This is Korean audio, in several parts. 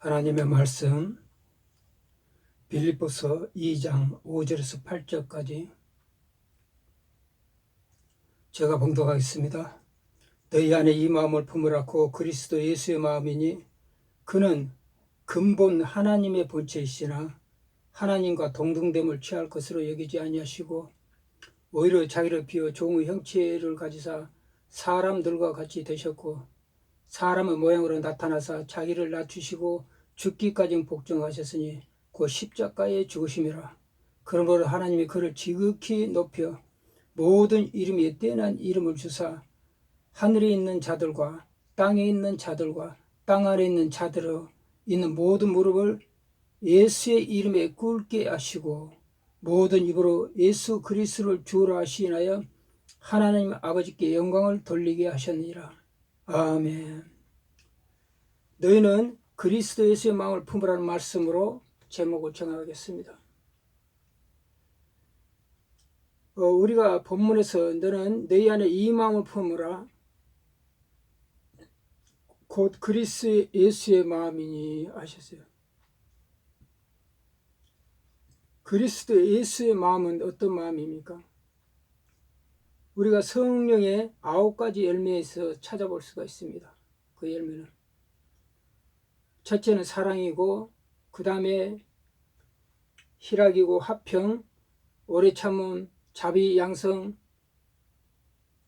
하나님의 말씀 빌립보서 2장 5절에서 8절까지 제가 봉독하겠습니다. 너희 안에 이 마음을 품으라. 고 그리스도 예수의 마음이니 그는 근본 하나님의 본체이시나 하나님과 동등됨을 취할 것으로 여기지 아니하시고 오히려 자기를 비워 종의 형체를 가지사 사람들과 같이 되셨고 사람의 모양으로 나타나사 자기를 낮추시고 죽기까지 복종하셨으니 곧 십자가에 죽으심이라. 그러므로 하나님이 그를 지극히 높여 모든 이름이 뛰어난 이름을 주사 하늘에 있는 자들과 땅에 있는 자들과 땅 아래 있는 자들로 있는 모든 무릎을 예수의 이름에 꿇게 하시고 모든 입으로 예수 그리스도를 주라 시인하여 하나님 아버지께 영광을 돌리게 하셨느니라. 아멘. 너희는 그리스도 예수의 마음을 품으라는 말씀으로 제목을 정하겠습니다. 우리가 본문에서 너는 너희 안에 이 마음을 품으라. 곧 그리스도 예수의 마음이니 하셨어요. 그리스도 예수의 마음은 어떤 마음입니까? 우리가 성령의 9가지 열매에서 찾아볼 수가 있습니다. 그 열매는 첫째는 사랑이고 그 다음에 희락이고 화평, 오래 참음, 자비, 양성,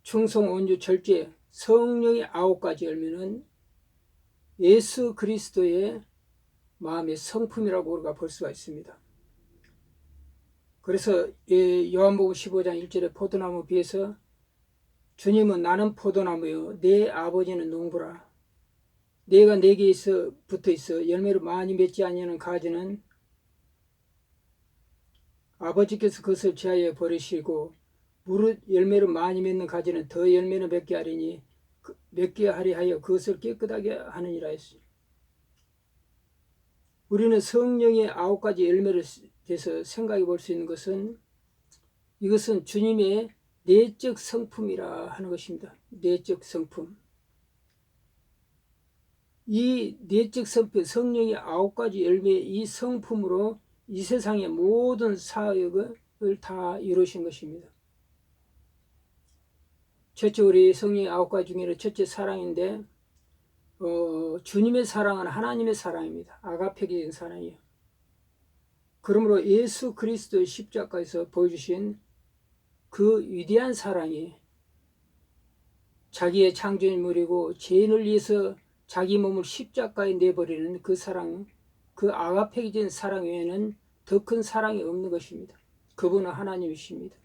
충성, 온유, 절제. 성령의 9가지 열매는 예수 그리스도의 마음의 성품이라고 우리가 볼 수가 있습니다. 그래서 요한복음 15장 1절에 포도나무 비해서 주님은 나는 포도나무요 내 아버지는 농부라. 내가 내게 붙어 있어 열매를 많이 맺지 아니하는 가지는 아버지께서 그것을 제하여 버리시고 무릇 열매를 많이 맺는 가지는 더 열매를 맺게 하리니 맺게 하리 하여 그것을 깨끗하게 하느니라 했어요. 우리는 성령의 9가지 열매를 대해서 생각해 볼 수 있는 것은 이것은 주님의 내적 성품이라 하는 것입니다. 내적 성품. 이 내적 성품, 성령의 9가지 열매의 이 성품으로 이 세상의 모든 사역을 다 이루신 것입니다. 첫째, 우리 성령의 9가지 중에는 첫째 사랑인데 주님의 사랑은 하나님의 사랑입니다. 아가페적인 사랑이에요. 그러므로 예수 그리스도의 십자가에서 보여주신 그 위대한 사랑이 자기의 창조인물이고 죄인을 위해서 자기 몸을 십자가에 내버리는 그 사랑, 그 아가페적인 사랑 외에는 더 큰 사랑이 없는 것입니다. 그분은 하나님이십니다.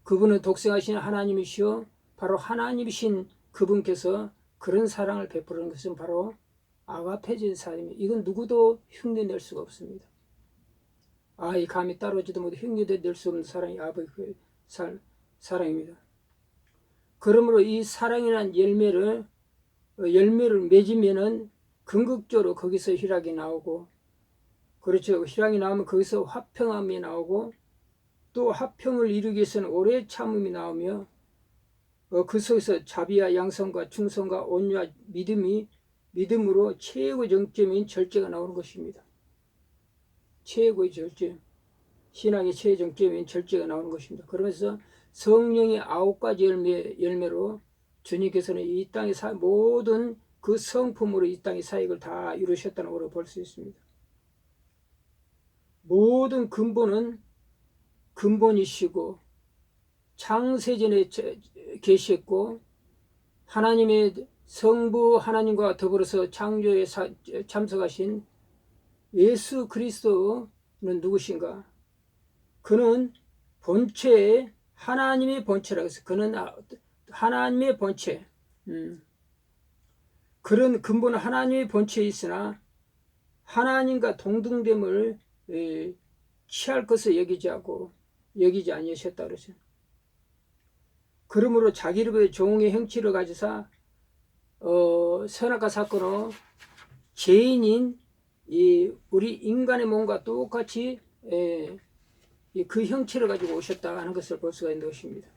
그분은 독생하신 하나님이시오. 바로 하나님이신 그분께서 그런 사랑을 베푸는 것은 바로 아가페적인 사랑입니다. 이건 누구도 흉내낼 수가 없습니다. 이 감히 따라오지도 못해 흉내낼 수 없는 사랑이 아버지의 사랑입니다. 그러므로 이 사랑이라는 열매를 맺으면은 궁극적으로 거기서 희락이 나오고, 그렇죠. 희락이 나오면 거기서 화평함이 나오고, 또 화평을 이루기 위해서는 오래 참음이 나오며, 그 속에서 자비와 양성과 충성과 온유와 믿음으로 최고 정점인 절제가 나오는 것입니다. 최고의 절제, 신앙의 최정점인 절제가 나오는 것입니다. 그러면서 성령의 9가지 열매로 주님께서는 이 땅의 모든 그 성품으로 이 땅의 사역을 다 이루셨다는 것을 볼 수 있습니다. 모든 근본이시고 창세전에 계셨고 하나님의 성부 하나님과 더불어서 창조에 참석하신 예수 그리스도는 누구신가? 그는 본체에 하나님의 본체라고 해서 그는 하나님의 본체. 그런 근본은 하나님의 본체에 있으나 하나님과 동등됨을 취할 것을 여기지 아니하셨다 그러죠. 그러므로 자기를 종의 형체를 가지사 선악과 사건으로 죄인인 우리 인간의 몸과 똑같이 그 형체를 가지고 오셨다 하는 것을 볼 수가 있는 것입니다.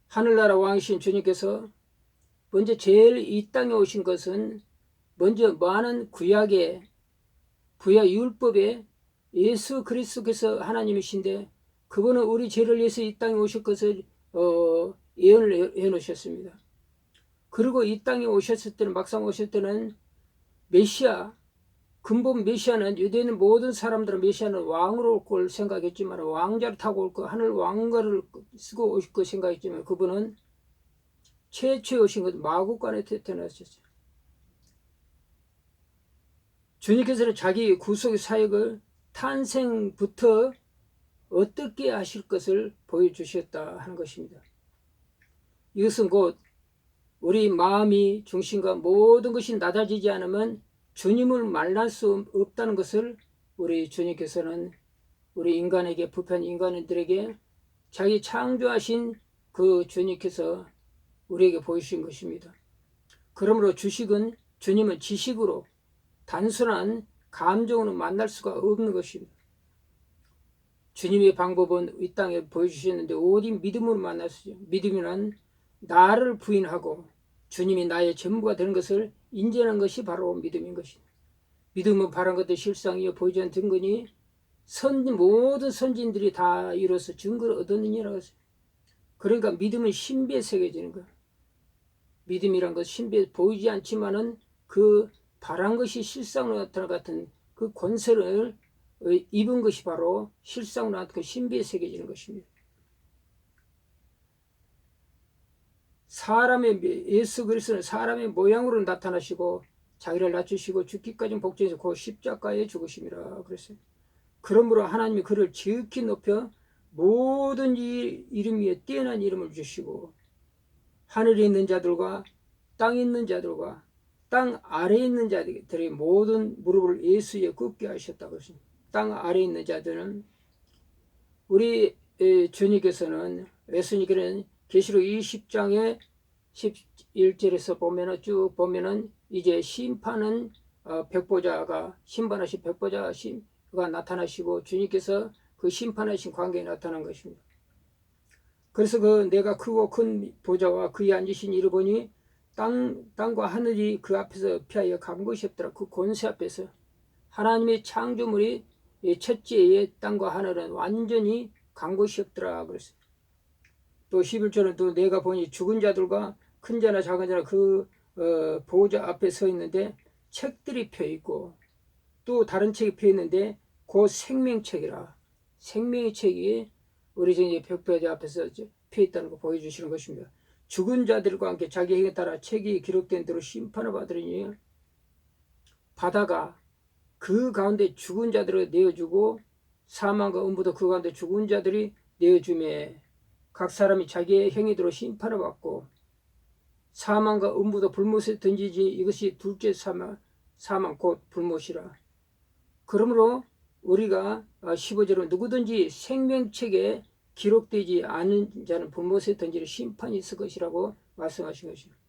하늘나라 왕이신 주님께서 먼저 제일 이 땅에 오신 것은 먼저 많은 구약의 율법에 예수 그리스도께서 하나님이신데 그분은 우리 죄를 위해서 이 땅에 오실 것을 예언을 해놓으셨습니다. 그리고 이 땅에 오셨을 때는 막상 오실 때는 메시아, 근본 메시아는 유대인 모든 사람들은 메시아는 왕으로 올 걸 생각했지만 왕자를 타고 올 거, 하늘 왕가를 쓰고 오실 거 생각했지만 그분은 최초에 오신 것 마구간에 태어나셨어요. 주님께서는 자기 구속 사역을 탄생부터 어떻게 하실 것을 보여주셨다 하는 것입니다. 이것은 곧 우리 마음이 중심과 모든 것이 낮아지지 않으면 주님을 만날 수 없다는 것을 우리 주님께서는 우리 인간에게, 부패한 인간들에게 자기 창조하신 그 주님께서 우리에게 보여주신 것입니다. 그러므로 주님은 지식으로 단순한 감정으로 만날 수가 없는 것입니다. 주님의 방법은 이 땅에 보여주셨는데 오직 믿음으로 만났어요. 믿음이란 나를 부인하고 주님이 나의 전부가 되는 것을 인정하는 것이 바로 믿음인 것입니다. 믿음은 바른 것들 실상이요 보이지 않는 증거니 모든 선진들이 다 이뤄서 증거를 얻었느니라고 했어요. 그러니까 믿음은 신비에 새겨지는 거예요. 믿음이란 것 신비에 보이지 않지만은 그 바란 것이 실상으로 나타나 같은 그 권세를 입은 것이 바로 실상으로 나타나 그 신비에 새겨지는 것입니다. 예수 그리스도는 사람의 모양으로 나타나시고 자기를 낮추시고 죽기까지 복종해서 그 십자가에 죽으심이라 그랬어요. 그러므로 하나님이 그를 지극히 높여 모든 이름 위에 뛰어난 이름을 주시고 하늘에 있는 자들과 땅에 있는 자들과 땅 아래에 있는 자들의 모든 무릎을 예수에 굽게 하셨다고 했습니다. 땅 아래에 있는 자들은 우리 주님께서는 예수님께서는 계시록 20장에 11절에서 보면은 쭉 보면은 이제 심판은 심판하신 백보자가 나타나시고 주님께서 그 심판하신 관계에 나타난 것입니다. 그래서 내가 크고 큰 보좌와 그에 앉으신 이를 보니 땅과 하늘이 그 앞에서 피하여 간 것이 없더라. 그 권세 앞에서 하나님의 창조물이 첫째의 땅과 하늘은 완전히 간 것이 없더라 그랬어요. 또 11절은 또 내가 보니 죽은 자들과 큰 자나 작은 자나 그 보호자 앞에 서 있는데 책들이 펴 있고 또 다른 책이 펴 있는데 그 생명책이라 생명의 책이 우리 이제 벽보자 앞에서 펴 있다는 거 보여주시는 것입니다. 죽은 자들과 함께 자기 행에 따라 책이 기록된 대로 심판을 받으리니 바다가 그 가운데 죽은 자들을 내어주고 사망과 음부도 그 가운데 죽은 자들이 내어주매 각 사람이 자기의 행위대로 심판을 받고 사망과 음부도 불못에 던지지 이것이 둘째 사망 곧 불못이라. 그러므로 우리가 15절은 누구든지 생명책에 기록되지 않은 자는 불못에 던지는 심판이 있을 것이라고 말씀하신 것입니다.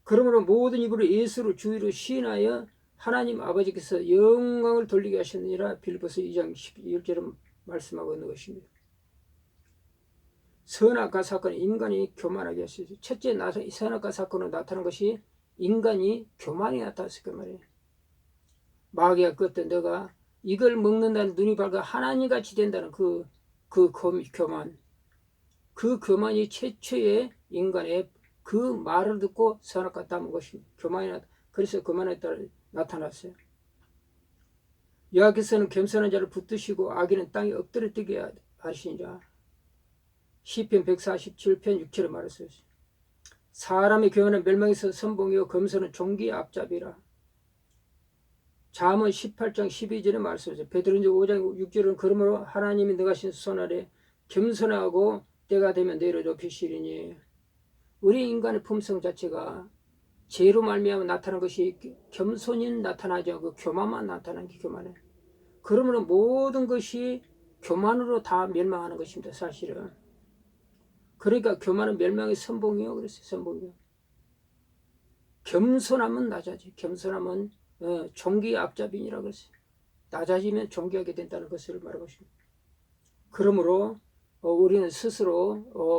그러므로 모든 입으로 예수를 주의로 시인하여 하나님 아버지께서 영광을 돌리게 하셨느니라 빌립보서 2장 11절은 말씀하고 있는 것입니다. 선악과 사건은 인간이 교만하게 하셨어요. 첫째 선악과 사건으로 나타난 것이 인간이 교만이 나타났을 그 말이에요. 마귀가 그때 너가 이걸 먹는다는 눈이 밝아 하나님같이 된다는 그 교만. 그 교만이 최초의 인간의 그 말을 듣고 선악과 따먹은 것입니다. 그래서 교만에 따라 나타났어요. 여호와께서는 겸손한 자를 붙드시고 악인은 땅에 엎드려 뜨게 하시니라. 시편 147편 6절에 말했어요. 사람의 교만은 멸망에서 선봉이요 검소는 종기의 앞잡이라. 잠언 18장 12절에 말씀하셨어요. 베드로전서 5장 6절은 그러므로 하나님이 능하신 손 아래 겸손하고 때가 되면 내려 높이시리니. 우리 인간의 품성 자체가 죄로 말미암아 나타난 것이 겸손이 나타나지 않고 교만만 나타나는 게 교만해. 그러므로 모든 것이 교만으로 다 멸망하는 것입니다. 사실은. 그러니까 교만은 멸망의 선봉이요. 그랬어요. 선봉이요. 겸손하면 낮아지. 겸손하면 종기의 앞잡이니라 그랬어요. 낮아지면 존귀하게 된다는 것을 말하고 있습니다. 그러므로 우리는 스스로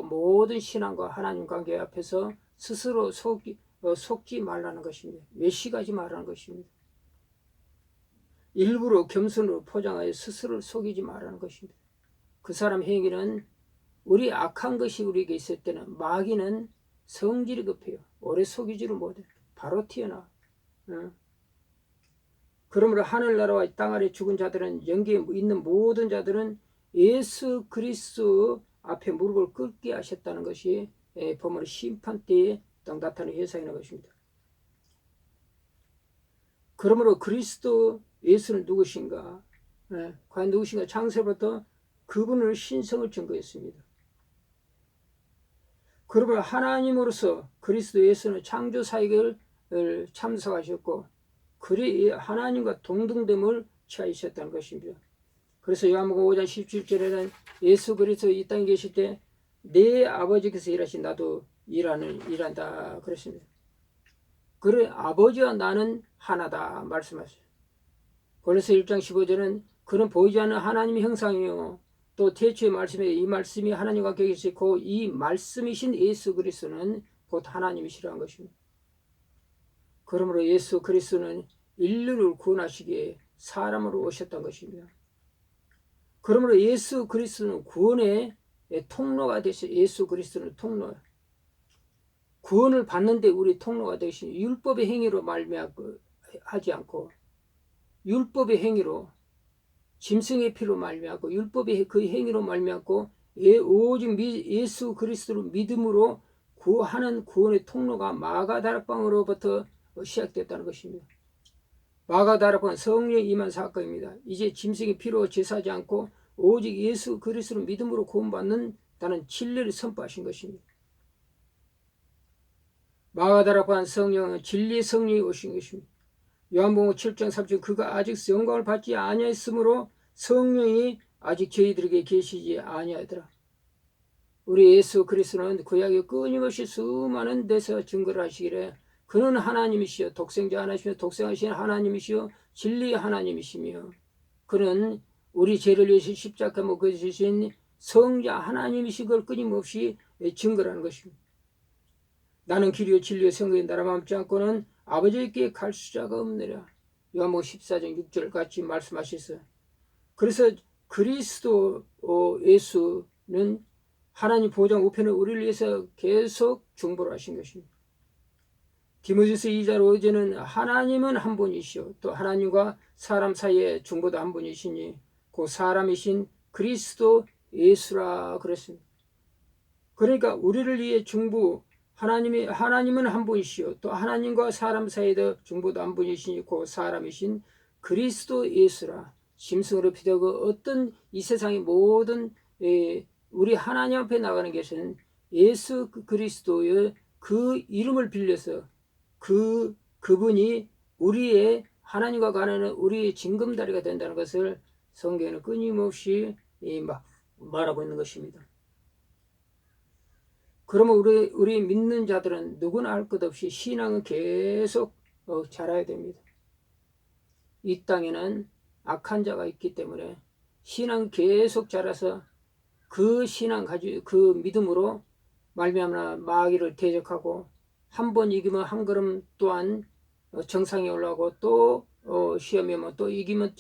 모든 신앙과 하나님 관계 앞에서 스스로 속지 말라는 것입니다. 외식하지 말라는 것입니다. 일부러 겸손으로 포장하여 스스로를 속이지 말라는 것입니다. 그 사람 행위는 우리 악한 것이 우리에게 있을 때는 마귀는 성질이 급해요. 오래 속이지를 못해. 바로 튀어나와. 그러므로 하늘나라와 땅 아래 죽은 자들은 영계에 있는 모든 자들은 예수 그리스도 앞에 무릎을 꿇게 하셨다는 것이 보면 심판 때에 딱 나타나는 현상이라는 것입니다. 그러므로 그리스도 예수는 누구신가? 과연 누구신가? 창세부터 그분을 신성을 증거했습니다. 그러므로 하나님으로서 그리스도 예수는 창조 사역을 참석하셨고 하나님과 동등됨을 취하셨다는 것입니다. 그래서 요한복음 5장 17절에는 예수 그리스도 이 땅에 계실 때 내 아버지께서 일하신 나도 일한다 그랬습니다. 그래 아버지와 나는 하나다 말씀하셨어요. 고린도서 1장 15절은 그는 보이지 않는 하나님의 형상이요 또 태초의 말씀에 이 말씀이 하나님과 계시고 이 말씀이신 예수 그리스도는 곧 하나님이시라는 것입니다. 그러므로 예수 그리스도는 인류를 구원하시기에 사람으로 오셨던 것입니다. 그러므로 예수 그리스도는 구원의 통로가 되시. 예수 그리스도는 통로. 구원을 받는데 우리 통로가 되신 율법의 행위로 말미암고 하지 않고 율법의 행위로 짐승의 피로 말미암고 율법의 그 행위로 말미암고 오직 예수 그리스도를 믿음으로 구하는 구원의 통로가 마가다락방으로부터 시작됐다는 것입니다. 마가다락방은 성령이 임한 사건입니다. 이제 짐승의 피로 제사하지 않고 오직 예수 그리스도를 믿음으로 구원받는다는 진리를 선포하신 것입니다. 마가다락방 성령은 진리의 성령이 오신 것입니다. 요한복음 7장 3절 그가 아직 영광을 받지 아니하였으므로 성령이 아직 저희들에게 계시지 아니하더라. 우리 예수 그리스도는 구약에 끊임없이 수많은 데서 증거를 하시기를 그는 하나님이시여 독생자 하나님이시며 독생하신 하나님이시여 진리의 하나님이시며 그는 우리 죄를 위해서 십자가에 못 지신 성자 하나님이신 걸 끊임없이 증거하는 것입니다. 나는 길이요 진리요 생명의 나라 맘지 않고는 아버지께 갈 수자가 없느라. 요한복음 14장 6절 같이 말씀하셨어요. 그래서 그리스도 예수는 하나님 보좌 우편에 우리를 위해서 계속 중보를 하신 것입니다. 디모데후서 2장 5절은 하나님은 한 분이시오 또 하나님과 사람 사이에 중보도 한 분이시니 그 사람이신 그리스도 예수라 그랬습니다. 그러니까 우리를 위해 중보 하나님은 한 분이시오 또 하나님과 사람 사이에 중보도 한 분이시니 그 사람이신 그리스도 예수라. 짐승으로 피되고 어떤 이 세상의 모든 우리 하나님 앞에 나가는 것은 예수 그리스도의 그 이름을 빌려서 그분이 우리의 하나님과 가는 우리의 징검다리가 된다는 것을 성경에는 끊임없이 말하고 있는 것입니다. 그러면 우리 믿는 자들은 누구나 할 것 없이 신앙은 계속 자라야 됩니다. 이 땅에는 악한 자가 있기 때문에 신앙 계속 자라서 그 신앙 가지고 그 믿음으로 말미암아 마귀를 대적하고 한 번 이기면 한 걸음 또한 정상에 올라가고 또 시험이 오면 또 이기면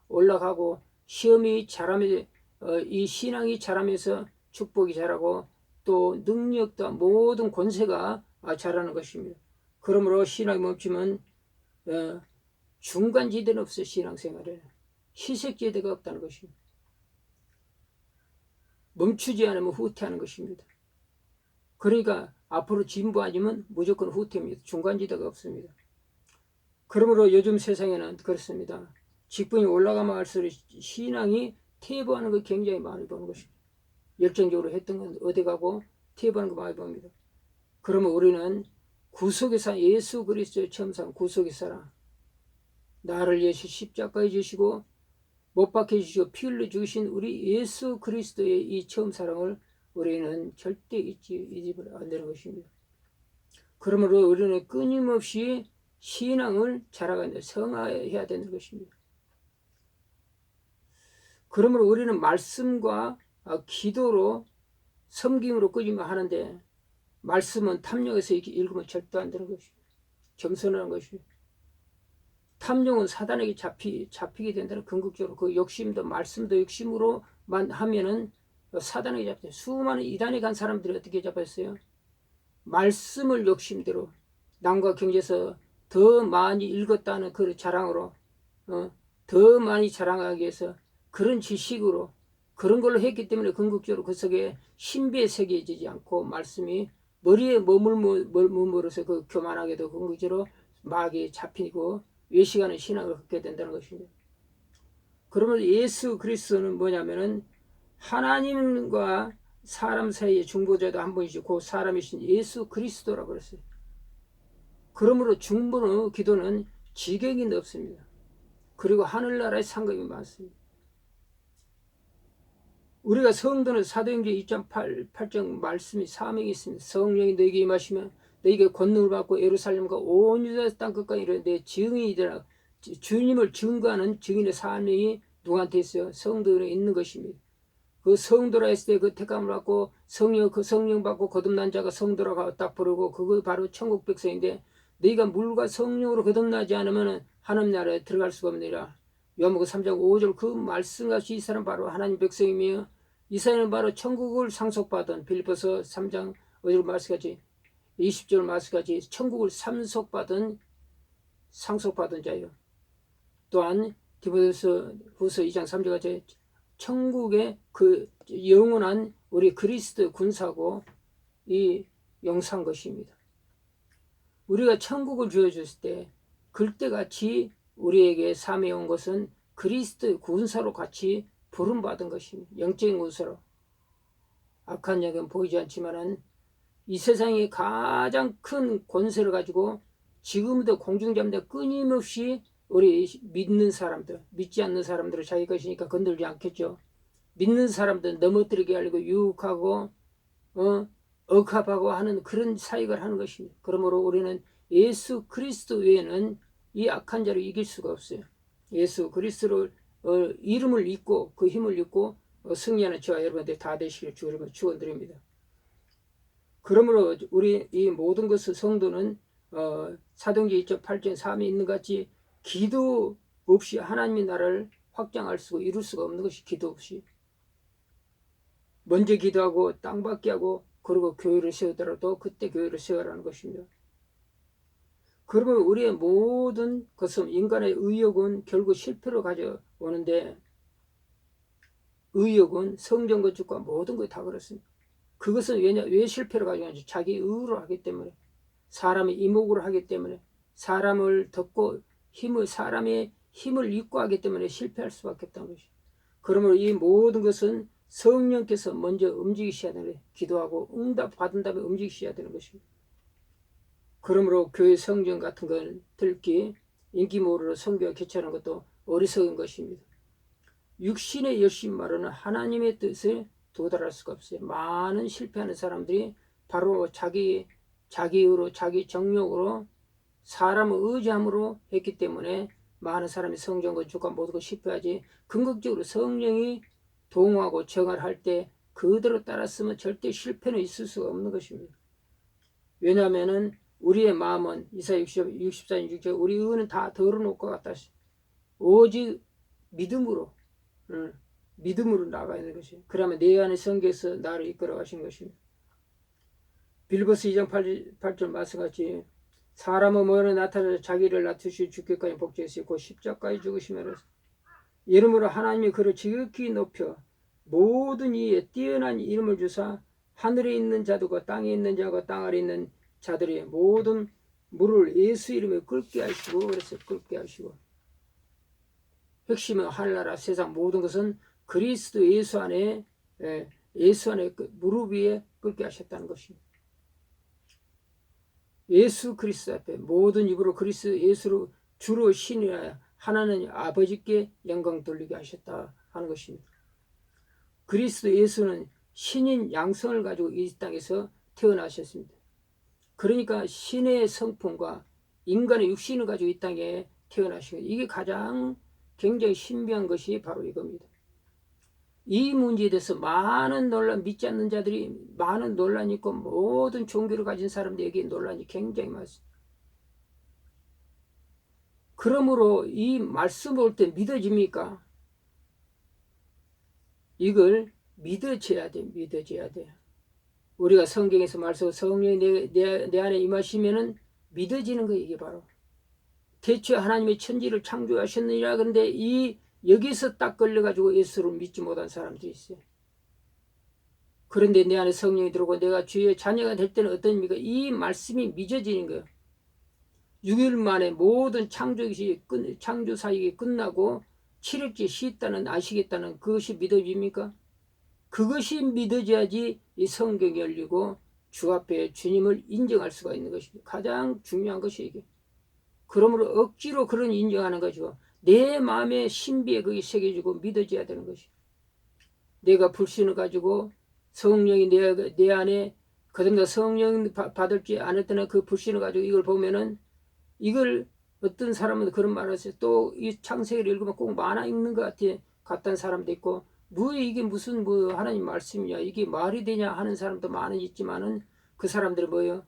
올라가고 시험이 자라면서 이 신앙이 자라면서 축복이 자라고 또 능력도 모든 권세가 자라는 것입니다. 그러므로 신앙이 멈추면 중간지대는 없어요. 신앙생활에 희색지대가 없다는 것입니다. 멈추지 않으면 후퇴하는 것입니다. 그러니까 앞으로 진보하지만 무조건 후퇴입니다. 중간지대가 없습니다. 그러므로 요즘 세상에는 그렇습니다. 직분이 올라가면 할수록 신앙이 퇴보하는 거 굉장히 많이 보는 것입니다. 열정적으로 했던 건 어디 가고 퇴보하는 거 많이 봅니다. 그러면 우리는 구속의 사랑 예수 그리스도의 첨상 구속의 사랑 나를 위해서 십자가에 주시고 못 박혀 주시고 피 흘려 주신 우리 예수 그리스도의 이 처음 사랑을 우리는 절대 잊지 안 되는 것입니다. 그러므로 우리는 끊임없이 신앙을 자라가는 성화해야 되는 것입니다. 그러므로 우리는 말씀과 기도로 섬김으로 꾸짖으면 하는데 말씀은 탐령해서 읽으면 절대 안 되는 것이에요. 겸손한 것이에요. 탐령은 사단에게 잡히게 된다는 궁극적으로 그 욕심도 말씀도 욕심으로만 하면은 사단에게 잡혀요. 수많은 이단에 간 사람들이 어떻게 잡혔어요? 말씀을 욕심대로 남과 경제에서 더 많이 읽었다는 그 자랑으로 더 많이 자랑하기 위해서 그런 지식으로 그런 걸로 했기 때문에 궁극적으로 그 속에 신비에 새겨지지 않고 말씀이 머리에 머물러서 그 교만하게도 궁극적으로 마귀에 잡히고 외식하는 신앙을 갖게 된다는 것입니다. 그러면 예수 그리스도는 뭐냐면은 하나님과 사람 사이의 중보자도 한 분이시고 그 사람이신 예수 그리스도라고 그랬어요. 그러므로 중보는 기도는 지경이 없습니다. 그리고 하늘나라의 상급이 많습니다. 우리가 성도는 사도행전 2.8장 말씀이 사명이 있습니다. 성령이 너에게 임하시면 너에게 권능을 받고 예루살렘과 온 유다 땅 끝까지 이르러 내 증인이 되라. 주님을 증거하는 증인의 사명이 누구한테 있어요? 성도에 있는 것입니다. 그 성도라 했을 때 그 택감을 받고 그 성령 받고 거듭난 자가 성도라고 딱 부르고 그거 바로 천국 백성인데 너희가 물과 성령으로 거듭나지 않으면 하나님 나라에 들어갈 수가 없느니라. 요한복음 3장 5절 그 말씀같이 이 사람 바로 하나님 백성이며 이 사람은 바로 천국을 상속받은 빌립보서 3장 5절 말씀까지 20절 말씀까지 천국을 상속받은 자예요. 또한 디모데후서 2장 3절까지 천국의 그 영원한 우리 그리스도 군사고 이 영상 것입니다. 우리가 천국을 주어줬을 때 글때같이 우리에게 사명해 온 것은 그리스도 군사로 같이 부름받은 것입니다. 영적인 군사로. 악한 영은 보이지 않지만은 이 세상에 가장 큰 권세를 가지고 지금도 공중잡는데 끊임없이 우리 믿는 사람들, 믿지 않는 사람들을 자기 것이니까 건들지 않겠죠. 믿는 사람들 넘어뜨리게 하려고 유혹하고 억압하고 하는 그런 사역을 하는 것입니다. 그러므로 우리는 예수 그리스도 외에는 이 악한 자를 이길 수가 없어요. 예수 그리스도를 이름을 잊고 그 힘을 잊고 승리하는 저와 여러분들 다 되시길 주님을 축원드립니다. 그러므로 우리 이 모든 것을 성도는 사도행전 2.8절 3에 있는 것 같이 기도 없이 하나님의 나라를 확장할 수가 이룰 수가 없는 것이 기도 없이 먼저 기도하고 땅받기 하고 그리고 교회를 세우더라도 그때 교회를 세우라는 것입니다. 그러면 우리의 모든 것은 인간의 의욕은 결국 실패로 가져오는데 의욕은 성전 건축과 모든 것이 다 그렇습니다. 그것은 왜 실패로 가져오는지 자기 의로 하기 때문에 사람의 이목으로 하기 때문에 사람을 덮고 사람의 힘을 잊고 하기 때문에 실패할 수밖에 없다는 것이죠. 그러므로 이 모든 것은 성령께서 먼저 움직이셔야 되는 거예요. 기도하고 응답 받은 다음에 움직이셔야 되는 것입니다. 그러므로 교회 성경 같은 걸 듣기 인기 모으로 성경을 개최하는 것도 어리석은 것입니다. 육신의 열심 말로는 하나님의 뜻에 도달할 수가 없어요. 많은 실패하는 사람들이 바로 자기 의로 자기 정욕으로 사람을 의지함으로 했기 때문에 많은 사람이 성전 건축과 모든 걸 실패하지 궁극적으로 성령이 동하고 정할 때 그대로 따랐으면 절대 실패는 있을 수가 없는 것입니다. 왜냐하면 우리의 마음은 이사야 64장 6절 우리 의는 다 덜어놓을 것 같다. 오직 믿음으로 나가야 되는 것이에요. 그러면 내 안에 성경에서 나를 이끌어 가신 것입니다. 빌립보서 2장 8절 말씀같이 사람은 모여는 나타나서 자기를 낮추시 죽기까지 복제했으니 곧 십자가에 죽으시면서 이름으로 하나님이 그를 지극히 높여 모든 이에 뛰어난 이름을 주사 하늘에 있는 자들과 땅에 있는 자와 땅 아래 있는 자들의 모든 물을 예수 이름에 끓게 하시고 그래서 끓게 하시고 핵심은 하늘나라 세상 모든 것은 그리스도 예수 안에 무릎 위에 끓게 하셨다는 것입니다. 예수 그리스도 앞에 모든 입으로 그리스도 예수로 주로 신이라 하나는 아버지께 영광 돌리게 하셨다 하는 것입니다. 그리스도 예수는 신인 양성을 가지고 이 땅에서 태어나셨습니다. 그러니까 신의 성품과 인간의 육신을 가지고 이 땅에 태어나신 것. 이게 가장 굉장히 신비한 것이 바로 이겁니다. 이 문제에 대해서 많은 논란, 믿지 않는 자들이 많은 논란이 있고 모든 종교를 가진 사람들에게 논란이 굉장히 많습니다. 그러므로 이 말씀을 올 때 믿어집니까? 이걸 믿어져야 돼. 믿어져야 돼. 우리가 성경에서 말씀 성령이 내 안에 임하시면은 믿어지는 거예요. 이게 바로 대체 하나님의 천지를 창조하셨느니라. 그런데 여기서 딱 걸려가지고 예수를 믿지 못한 사람들이 있어요. 그런데 내 안에 성령이 들어오고 내가 주의 자녀가 될 때는 어떤 의미가 이 말씀이 믿어지는 거예요. 6일 만에 모든 창조 사역이 끝나고 7일째 쉬었다는 아시겠다는 그것이 믿어집니까? 그것이 믿어져야지 이 성경이 열리고 주 앞에 주님을 인정할 수가 있는 것입니다. 가장 중요한 것이 이게. 그러므로 억지로 그런 인정하는 것이고 내 마음의 신비에 그게 새겨지고 믿어져야 되는 것이고 내가 불신을 가지고 성령이 내 안에 그다음에 성령 받을지 안 했다는 그 불신을 가지고 이걸 보면은 이걸 어떤 사람은 그런 말을 했어요. 또 이 창세기를 읽으면 꼭 만화 읽는 것 같다는 사람도 있고 이게 무슨 하나님 말씀이냐 이게 말이 되냐 하는 사람도 많은 있지만은 그 사람들은 뭐예요?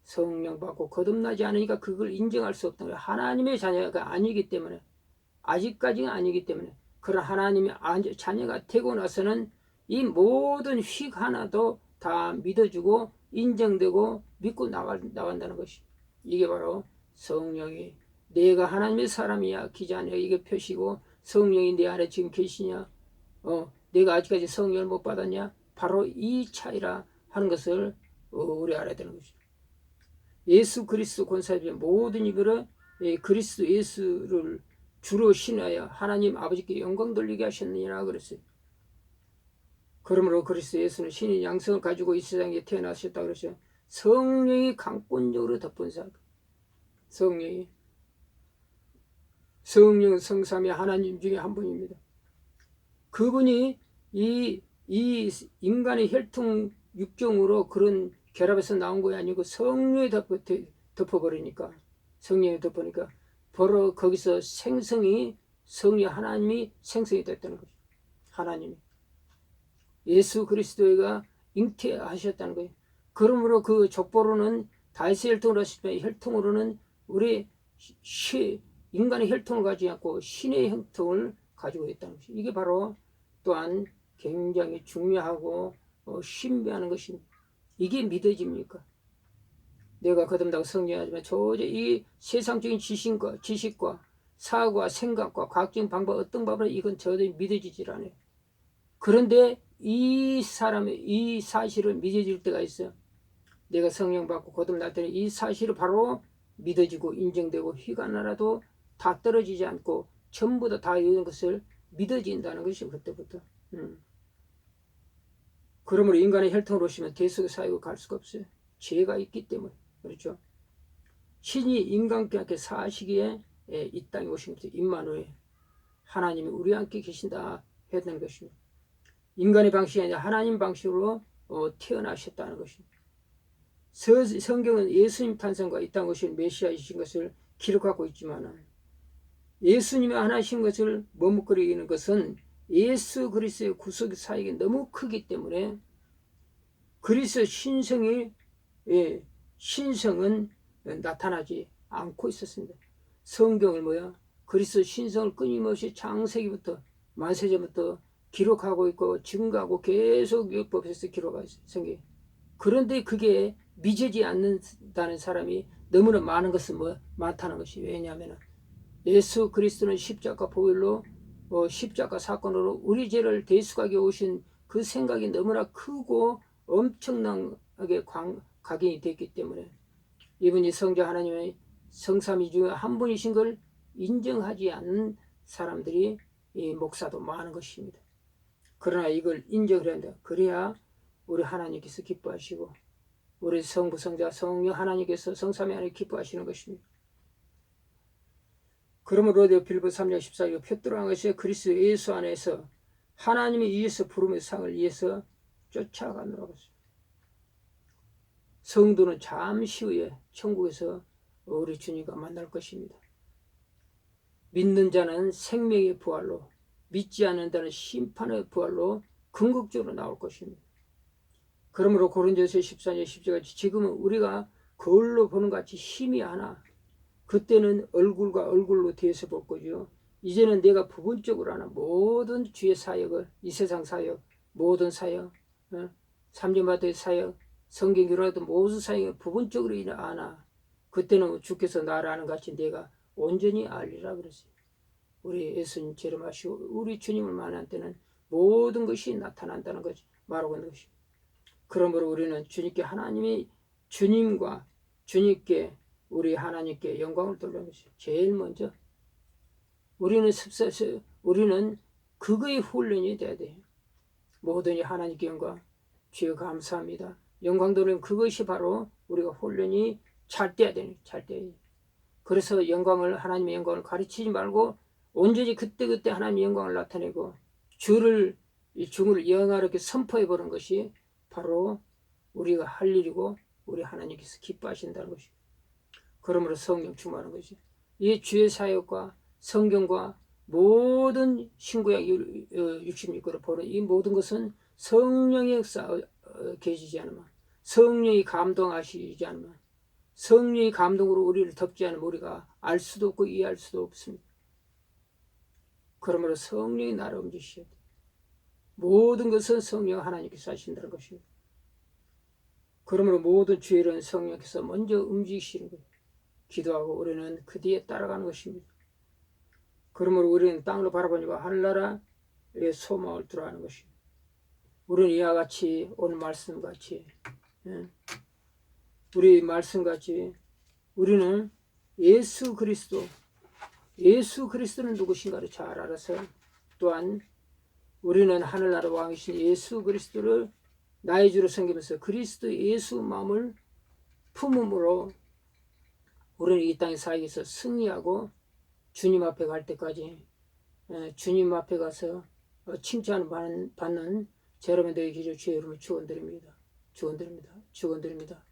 성령 받고 거듭나지 않으니까 그걸 인정할 수 없다는 거예요. 하나님의 자녀가 아니기 때문에 아직까지는 아니기 때문에 그런 하나님의 자녀가 되고 나서는 이 모든 휙 하나도 다 믿어주고 인정되고 믿고 나간다는 것이 이게 바로 성령이 내가 하나님의 사람이야 기자냐 이게 표시고 성령이 내 안에 지금 계시냐 내가 아직까지 성령을 못 받았냐 바로 이 차이라 하는 것을 우리 알아야 되는 것이죠. 예수 그리스도 권사의 모든 이들은 그리스도 예수를 주로 신하여 하나님 아버지께 영광 돌리게 하셨느니라 그랬어요. 그러므로 그리스도 예수는 신인 양성을 가지고 이 세상에 태어나셨다 그랬어요. 성령이 강권적으로 덮은 사람. 성령 성삼위 하나님 중에 한 분입니다. 그분이 이 인간의 혈통 육정으로 그런 결합해서 나온 것이 아니고 성령이 덮어버리니까 성령이 덮으니까 바로 거기서 성령 하나님이 생성이 됐다는 거죠. 하나님이 예수 그리스도가 잉태하셨다는 거예요. 그러므로 그 족보로는 다윗의 혈통으로 하시지만 혈통으로는 우리 인간의 혈통을 가지지 않고 신의 혈통을 가지고 있다는 것이 이게 바로 또한 굉장히 중요하고 신비한 것입니다. 이게 믿어집니까? 내가 거듭나고 성령하지만 도저히 이 세상적인 지식과 사고와 생각과 과학적인 방법 어떤 방법으로 이건 도저히 믿어지질 않아요. 그런데 이 사실을 믿어질 때가 있어요. 내가 성령 받고 거듭날 때는 이 사실이 바로 믿어지고 인정되고 희가 나라도 다 떨어지지 않고 전부 다 이런 것을 믿어진다는 것이 그때부터. 그러므로 인간의 혈통으로 오시면 대속의 사역을 갈 수가 없어요. 죄가 있기 때문에. 그렇죠. 신이 인간과 함께 사시기에 이 땅에 오신 것이 임마누엘 하나님이 우리와 함께 계신다 했던 것입니다. 인간의 방식이 아니라 하나님 방식으로 태어나셨다는 것입니다. 성경은 예수님 탄생과 이 땅 오신 메시아이신 것을 기록하고 있지만 예수님이 하나신 것을 머뭇거리는 것은 예수 그리스도의 구속 사역이 너무 크기 때문에 그리스도 신성은 나타나지 않고 있었습니다. 성경을 그리스도 신성을 끊임없이 창세기부터 만세전부터 기록하고 있고 증거하고 계속 율법에서 기록하고 있어요. 성경이. 그런데 그게 믿어지지 않는다는 사람이 너무나 많은 것은 많다는 것이 왜냐하면 예수 그리스도는 십자가 보혈로 십자가 사건으로 우리 죄를 대속하게 오신 그 생각이 너무나 크고 엄청나게 각인이 됐기 때문에 이분이 성자 하나님의 성삼위 중에 한 분이신 걸 인정하지 않는 사람들이 목사도 많은 것입니다. 그러나 이걸 인정을 해야 한다. 그래야 우리 하나님께서 기뻐하시고 우리 성부 성자 성령 하나님께서 성삼위 하나님 기뻐하시는 것입니다. 그러므로 빌보 3장 14절 표들어간 것이 그리스도 예수 안에서 하나님이 위에서 부름의 상을 위해서 쫓아가노라고 했습니다. 성도는 잠시 후에 천국에서 우리 주님과 만날 것입니다. 믿는 자는 생명의 부활로 믿지 않는다는 심판의 부활로 궁극적으로 나올 것입니다. 그러므로 고린도서 14장 10절같이 지금은 우리가 거울로 보는 것 같이 힘이 하나, 그때는 얼굴과 얼굴로 대해서 볼 거죠. 이제는 내가 부분적으로 하는 모든 주의 사역을, 이 세상 사역, 모든 사역, 삼림마다의 사역, 성경 교라도 모든 사역을 부분적으로 아나, 그때는 주께서 나를 아는 같이 내가 온전히 알리라 그랬어요. 우리 예수님처럼 하시고 우리 주님을 만날 때는 모든 것이 나타난다는 것이 말하고 있는 것입니다. 그러므로 우리는 주님께 하나님이 주님과 주님께 우리 하나님께 영광을 돌리는 것이 제일 먼저 우리는 그거의 훈련이 돼야 돼요. 모든 하나님께 영광, 주여 감사합니다. 영광 돌리는 그것이 바로 우리가 훈련이 잘 돼야 돼요. 잘 돼야 돼요. 그래서 영광을 하나님의 영광을 가르치지 말고 온전히 그때그때 하나님의 영광을 나타내고 주를 영화롭게 선포해 보는 것이 바로 우리가 할 일이고 우리 하나님께서 기뻐하신다는 것이고, 그러므로 성령 충만한 것이 이 주의 사역과 성경과 모든 신구약 66권을 보는 이 모든 것은 성령의 역사 계시지 않으면, 성령이 감동하시지 않으면, 성령의 감동으로 우리를 덮지 않으면 우리가 알 수도 없고 이해할 수도 없습니다. 그러므로 성령이 나를 움직이셔야 돼. 모든 것은 성령 하나님께서 하신다는 것입니다. 그러므로 모든 주일은 성령께서 먼저 움직이시는 거예요. 기도하고 우리는 그 뒤에 따라가는 것입니다. 그러므로 우리는 땅으로 바라보니까 하늘나라의 소망을 들어가는 것입니다. 우리는 이와 같이 오늘 말씀같이 우리 말씀같이 우리는 예수 그리스도는 누구신가를 잘 알아서, 또한 우리는 하늘나라 왕이신 예수 그리스도를 나의 주로 섬기면서 그리스도 예수 마음을 품음으로 우리는 이 땅의 사역에서 승리하고 주님 앞에 갈 때까지 주님 앞에 가서 칭찬을 받는 제 여러분들에게 주의 이름을 축원드립니다. 축원드립니다. 축원드립니다.